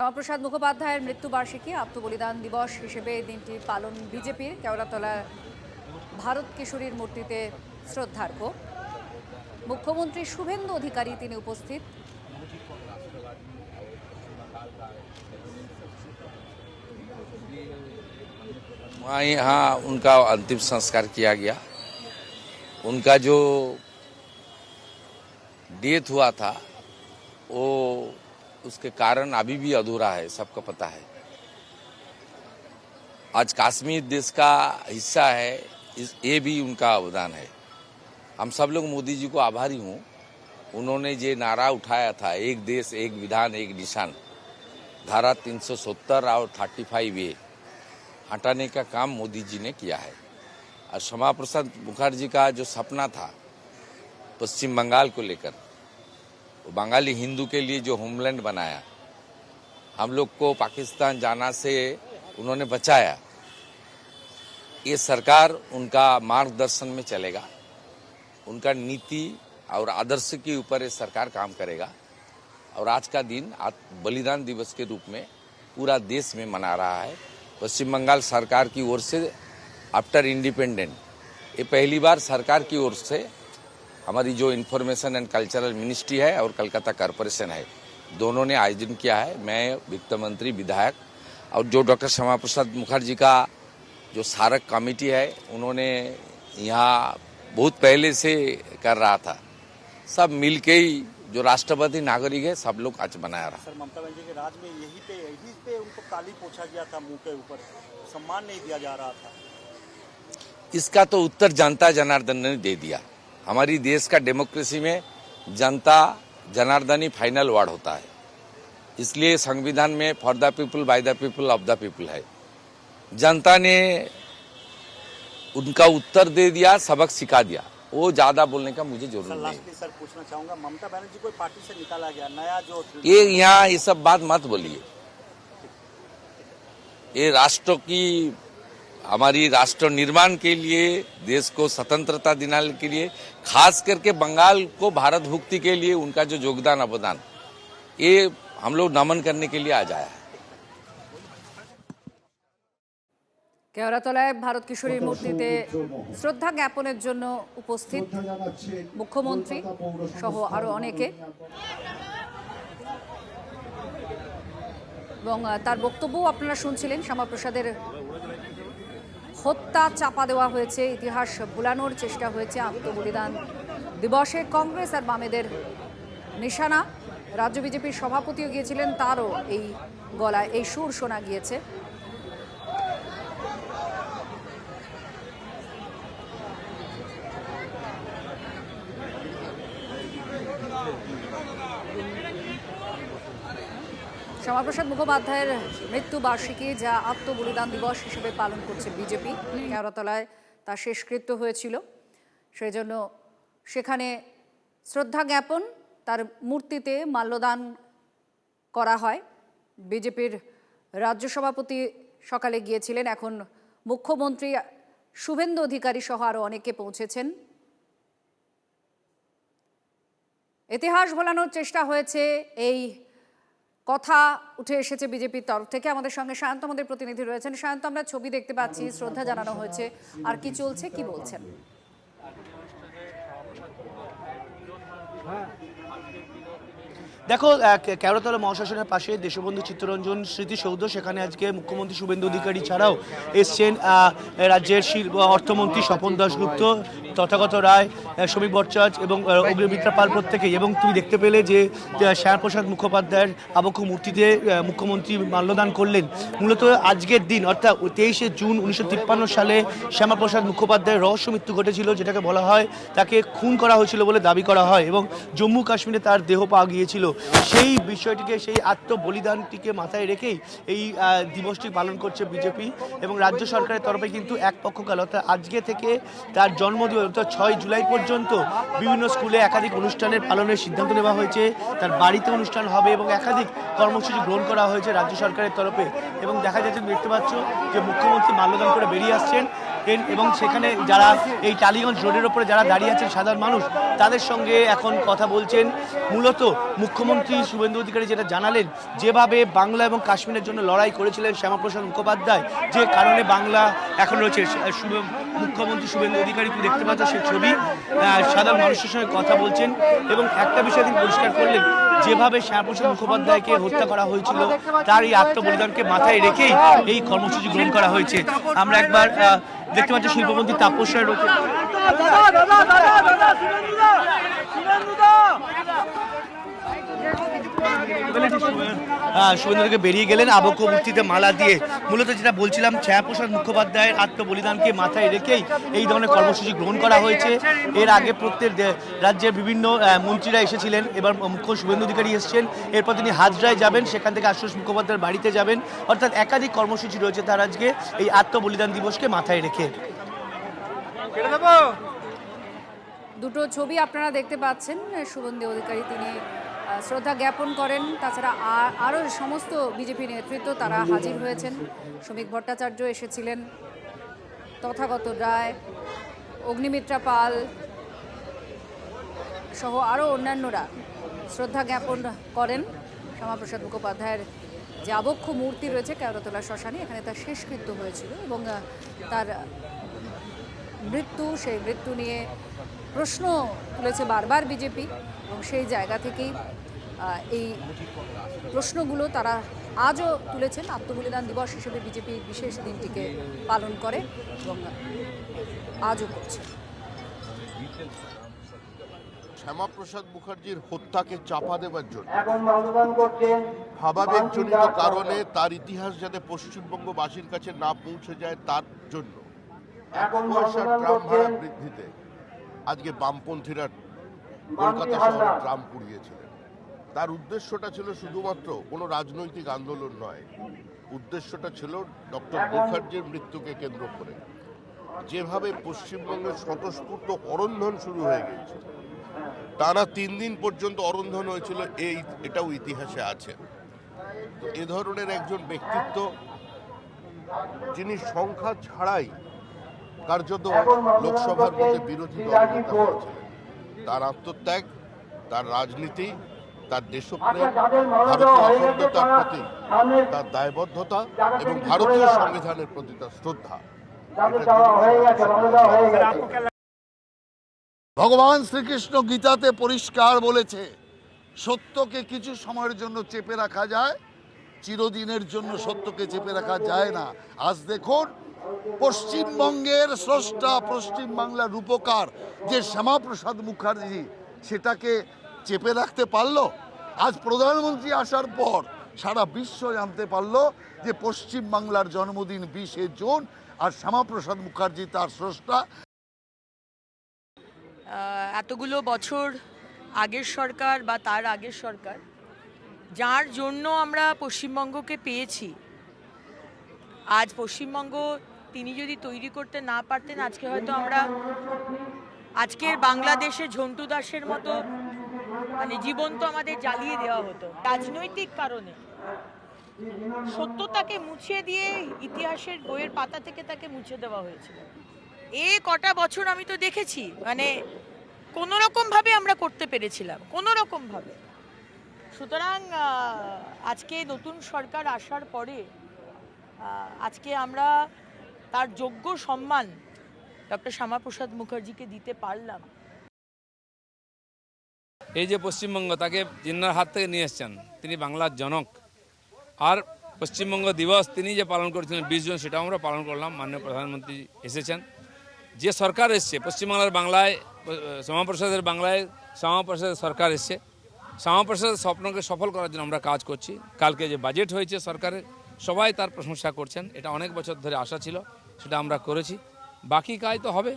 শ্যামাপ্রসাদ মুখোপাধ্যায়ের মৃত্যুবার্ষিকী আত্মবলিদান দিবস হিসেবে দিনটি পালন বিজেপির কেওড়াতলা ভারত কিশোরীর মূর্তিতে শ্রদ্ধার্ঘ্য। মুখ্যমন্ত্রী শুভেন্দু অধিকারী তিনি উপস্থিত। यहाँ उनका अंतिम संस्कार किया गया। उनका जो डेथ हुआ था वो उसके कारण अभी भी अधूरा है, सबको पता है। आज कश्मीर देश का हिस्सा है, ये भी उनका अवदान है। हम सब लोग मोदी जी को आभारी हूँ। उन्होंने ये नारा उठाया था, एक देश एक विधान एक निशान, धारा 370 और 35A हटाने का काम मोदी जी ने किया है। और श्यामाप्रसाद मुखर्जी का जो सपना था पश्चिम बंगाल को लेकर, बंगाली हिंदू के लिए जो होमलैंड बनाया, हम लोग को पाकिस्तान जाना से उन्होंने बचाया, ये सरकार उनका मार्गदर्शन में चलेगा। उनका नीति और आदर्श के ऊपर ये सरकार काम करेगा। और आज का दिन बलिदान दिवस के रूप में पूरा देश में मना रहा है। पश्चिम बंगाल सरकार की ओर से आफ्टर इंडिपेंडेंट ये पहली बार सरकार की ओर से हमारी जो इंफॉर्मेशन एंड कल्चरल मिनिस्ट्री है और कलकत्ता कॉरपोरेशन है, दोनों ने आयोजन किया है। मैं वित्त मंत्री, विधायक और जो डॉक्टर श्यामाप्रसाद मुखर्जी का जो स्मारक कमेटी है, उन्होंने यहाँ बहुत पहले से कर रहा था। सब मिलके ही जो राष्ट्रपति नागरिक है सब लोग आज बनाया रहा। सर, ममता बनर्जी के राज में यही पे उनको काली पोछा गया था, मुंह के ऊपर सम्मान नहीं दिया जा रहा था। इसका तो उत्तर जनता जनार्दन ने दे दिया। हमारी देश का डेमोक्रेसी में जनता जनार्दन ही फाइनल वर्ड होता है। इसलिए संविधान में for the people by the people of the people है। जनता ने उनका उत्तर दे दिया, सबक सिखा दिया। वो ज्यादा बोलने का मुझे जरूरत नहीं। सर, पूछना चाहूंगा, ममता बनर्जी को पार्टी से निकाला गया, नया जो ये यहाँ ये सब बात मत बोलिए। ये राष्ट्र की हमारी राष्ट्र निर्माण के लिए, देश को स्वतंत्रता दिलाने के लिए, खास करके बंगाल को भारत भुक्ति के लिए उनका जो योगदान अवदान, ये हम लोग नमन करने के लिए आज आया है। কেওড়াতলায় ভারত কিশোরীর মূর্তিতে শ্রদ্ধা জ্ঞাপনের জন্য উপস্থিত মুখ্যমন্ত্রী সহ আরো অনেকে, এবং তার বক্তব্যও আপনারা শুনছিলেন। শ্যামাপ্রসাদের হত্যা চাপা দেওয়া হয়েছে, ইতিহাস ভুলানোর চেষ্টা হয়েছে। আত্মবলিদান দিবসে কংগ্রেস আর বামেদের নিশানা। রাজ্য বিজেপির সভাপতিও গিয়েছিলেন, তারও এই গলায় এই সুর শোনা গিয়েছে। শ্যামাপ্রসাদ মুখোপাধ্যায়ের মৃত্যুবার্ষিকী, যা আত্মবলিদান দিবস হিসেবে পালন করছে বিজেপি, কেওড়াতলায় তা শেষকৃত্য হয়েছিল। সেই জন্য সেখানে শ্রদ্ধা জ্ঞাপন, তার মূর্তিতে মাল্যদান করা হয়। বিজেপির রাজ্য সভাপতি সকালে গিয়েছিলেন, এখন মুখ্যমন্ত্রী শুভেন্দু অধিকারী সহ আরও অনেকে পৌঁছেছেন। ইতিহাস ভোলানোর চেষ্টা হয়েছে, এই কথা উঠে এসেছে বিজেপির তরফ থেকে। আমাদের সঙ্গে সায়ন্ত, আমাদের প্রতিনিধি রয়েছেন। সায়ন্ত, আমরা ছবি দেখতে পাচ্ছি, শ্রদ্ধা জানানো হয়েছে, আর কি চলছে, কি বলছেন? দেখো, কেওড়াতলা মহাশ্মশানের পাশে দেশবন্ধু চিত্তরঞ্জন স্মৃতিসৌধ, সেখানে আজকে মুখ্যমন্ত্রী শুভেন্দু অধিকারী ছাড়াও এসছেন রাজ্যের অর্থমন্ত্রী স্বপন দাশগুপ্ত, তথাগত রায়, শ্রমিক ভট্টাচার্য এবং অগ্নিমিত্রা পাল প্রত্যেকেই। এবং তুমি দেখতে পেলে যে শ্যামাপ্রসাদ মুখোপাধ্যায়ের আবক্ষ মূর্তিতে মুখ্যমন্ত্রী মাল্যদান করলেন। মূলত আজকের দিন অর্থাৎ 23শে জুন 1953 সালে শ্যামাপ্রসাদ মুখোপাধ্যায়ের রহস্য মৃত্যু ঘটেছিল, যেটাকে বলা হয় তাকে খুন করা হয়েছিল বলে দাবি করা হয়, এবং জম্মু কাশ্মীরে তার দেহ পাওয়া গিয়েছিল। সেই বিষয়টিকে, সেই আত্মবলিদানটিকে মাথায় রেখেই এই দিবসটি পালন করছে বিজেপি। এবং রাজ্য সরকারের তরফে কিন্তু এক পক্ষকাল, অর্থাৎ আজকে থেকে তার জন্মদিবস তো 6 জুলাই পর্যন্ত বিভিন্ন স্কুলে একাধিক অনুষ্ঠানের পালনের সিদ্ধান্ত নেওয়া হয়েছে। তার বাড়িতে অনুষ্ঠান হবে এবং একাধিক কর্মসূচি গ্রহণ করা হয়েছে রাজ্য সরকারের তরফে। এবং দেখা যাচ্ছে, দেখতে পাচ্ছ যে মুখ্যমন্ত্রী মাল্যদান করে বেরিয়ে আসছেন এবং সেখানে যারা এই টালিগঞ্জ রোডের ওপরে যারা দাঁড়িয়ে আছেন সাধারণ মানুষ, তাদের সঙ্গে এখন কথা বলছেন। মূলত মুখ্যমন্ত্রী শুভেন্দু অধিকারী যেটা জানালেন, যেভাবে বাংলা এবং কাশ্মীরের জন্য লড়াই করেছিলেন শ্যামাপ্রসাদ মুখোপাধ্যায়, যে কারণে বাংলা এখন রয়েছে, মুখ্যমন্ত্রী শুভেন্দু অধিকারী তুমি দেখতে পাচ্ছ সেই ছবি, সাধারণ মানুষের সঙ্গে কথা বলছেন। এবং একটা বিষয় তিনি পরিষ্কার করলেন, যেভাবে শ্যামাপ্রসাদ মুখোপাধ্যায়কে হত্যা করা হয়েছিল তার এই আত্মবলিদানকে মাথায় রেখেই এই কর্মসূচি গ্রহণ করা হয়েছে। আমরা একবার দেখতে পাচ্ছি শিল্পমন্ত্রী তাপস রায় রয়েছে। শুভেন্দুকে বেরিয়ে গেলেন আবক্ষ মূর্তিতে মালা দিয়ে। মূলত যেটা বলছিলাম, শ্যামাপ্রসাদ মুখোপাধ্যায়ের আত্মবলিদানকে মাথায় রেখেই এই ধরনের কর্মসূচি গ্রহণ করা হয়েছে। এর আগে প্রত্যেক রাজ্যের বিভিন্ন মন্ত্রীরা এসেছিলেন, এবার মুখ্য শুভেন্দু অধিকারী এসেছেন। এরপর তিনি হাজরায় যাবেন, সেখান থেকে আশুতোষ মুখোপাধ্যায়ের বাড়িতে যাবেন। অর্থাৎ একাধিক কর্মসূচি রয়েছে তার আজকে এই আত্মবলিদান দিবসকে মাথায় রেখে। দুটো ছবি আপনারা দেখতে পাচ্ছেন। শুভেন্দু অধিকারী তিনি শ্রদ্ধা জ্ঞাপন করেন, তাছাড়া আরও সমস্ত বিজেপি নেতৃত্ব তারা হাজির হয়েছেন। শ্রমিক ভট্টাচার্য এসেছিলেন, তথাগত রায়, অগ্নিমিত্রা পাল সহ আরও অন্যান্যরা শ্রদ্ধা জ্ঞাপন করেন শ্যামাপ্রসাদ মুখোপাধ্যায়ের যে আবক্ষ মূর্তি রয়েছে কেওড়াতলা শ্মশানে, এখানে তার শেষকৃত্য হয়েছিল এবং তার মৃত্যু, সেই মৃত্যু নিয়ে প্রশ্ন তুলেছে বারবার বিজেপি এবং সেই জায়গা থেকেই এই প্রশ্নগুলো তারা আজও তুলেছেন। আত্মবলিদান দিবস হিসেবে বিজেপি বিশেষ দিনটিকে পালন করে এবং আজও করছে। শ্যামাপ্রসাদ মুখার্জির হত্যাকে চাপা দেওয়ার জন্য ভাবাবেগজনিত কারণে তার ইতিহাস যাতে পশ্চিমবঙ্গবাসীর কাছে না পৌঁছে যায় তার জন্য 1 পয়সার ট্রাম ভাড়া বৃদ্ধিতে আজকে বামপন্থীরা কলকাতা শহরে ট্রাম পুড়িয়েছিলেন। তার উদ্দেশ্যটা ছিল শুধুমাত্র কোনো রাজনৈতিক আন্দোলন নয়, উদ্দেশ্যটা ছিল ডক্টর মুখার্জির মৃত্যুকে কেন্দ্র করে। যেভাবে পশ্চিমবঙ্গের স্বতঃস্ফূর্ত অরন্ধন শুরু হয়ে গিয়েছিল, টানা 3 দিন পর্যন্ত অরন্ধন হয়েছিল, এটাও ইতিহাসে আছে। তো এ ধরনের একজন ব্যক্তিত্ব, যিনি সংখ্যা ছাড়াই কার্যত লোকসভার মধ্যে বিরোধী দলনেতা হয়েছিলেন, তার আত্মত্যাগ, তার রাজনীতি, তার দেশপ্রেম, ভারতীয় অখণ্ডতার প্রতি তার দায়বদ্ধতা এবং ভারতীয় সংবিধানের প্রতি তার শ্রদ্ধা, ভগবান শ্রীকৃষ্ণ গীতাতে পরিষ্কার বলেছে, সত্যকে কিছু সময়ের জন্য চেপে রাখা যায়, চিরদিনের জন্য সত্যকে চেপে রাখা যায় না। আজ দেখুন, পশ্চিমবঙ্গের স্রষ্টা, পশ্চিমবাংলার রূপকার যে শ্যামাপ্রসাদ মুখার্জি, সেটাকে চেপে রাখতে পারলো। আজ প্রধানমন্ত্রী আসার পর সারা বিশ্ব জানতে পারলো যে পশ্চিমবাংলার জন্মদিন 20শে জুন, আর শ্যামাপ্রসাদ মুখার্জি তার স্রষ্টা। এতগুলো বছর আগের সরকার বা তার আগের সরকার, যার জন্য আমরা পশ্চিমবঙ্গকে পেয়েছি, আজ পশ্চিমবঙ্গ তিনি যদি তৈরি করতে না পারতেন, আজকে হয়তো আমরা আজকের বাংলাদেশে ঝন্টু দাসের মতো মানে জীবন্ত আমাদের জ্বালিয়ে দেওয়া হতো। রাজনৈতিক কারণে সত্যতাকে মুছিয়ে দিয়ে ইতিহাসের বইয়ের পাতা থেকে তাকে মুছে দেওয়া হয়েছিল। কটা বছর আমি তো দেখেছি, মানে কোনো রকমভাবে আমরা করতে পেরেছিলাম, কোনো রকমভাবে। সুতরাং আজকে নতুন সরকার আসার পরে আজকে আমরা তার যোগ্য সম্মান ডক্টর শ্যামাপ্রসাদ মুখার্জিকে দিতে পারলাম। এই যে পশ্চিমবঙ্গ, তাকে জিন্নার হাত থেকে নিয়ে এসছেন, তিনি বাংলার জনক। আর পশ্চিমবঙ্গ দিবস তিনি যে পালন করেছিলেন 20 জুন, সেটাও আমরা পালন করলাম। মাননীয় প্রধানমন্ত্রী এসেছেন, যে সরকার এসছে পশ্চিমবাংলার বাংলায়, শ্যামাপ্রসাদের বাংলায় শ্যামাপ্রসাদের সরকার এসছে। শ্যামাপ্রসাদের স্বপ্নকে সফল করার জন্য আমরা কাজ করছি। কালকে যে বাজেট হয়েছে সরকারের, সবাই তার প্রশংসা করছেন। এটা অনেক বছর ধরে আশা ছিল, সেটা আমরা করেছি। বাকি কাজ তো হবে।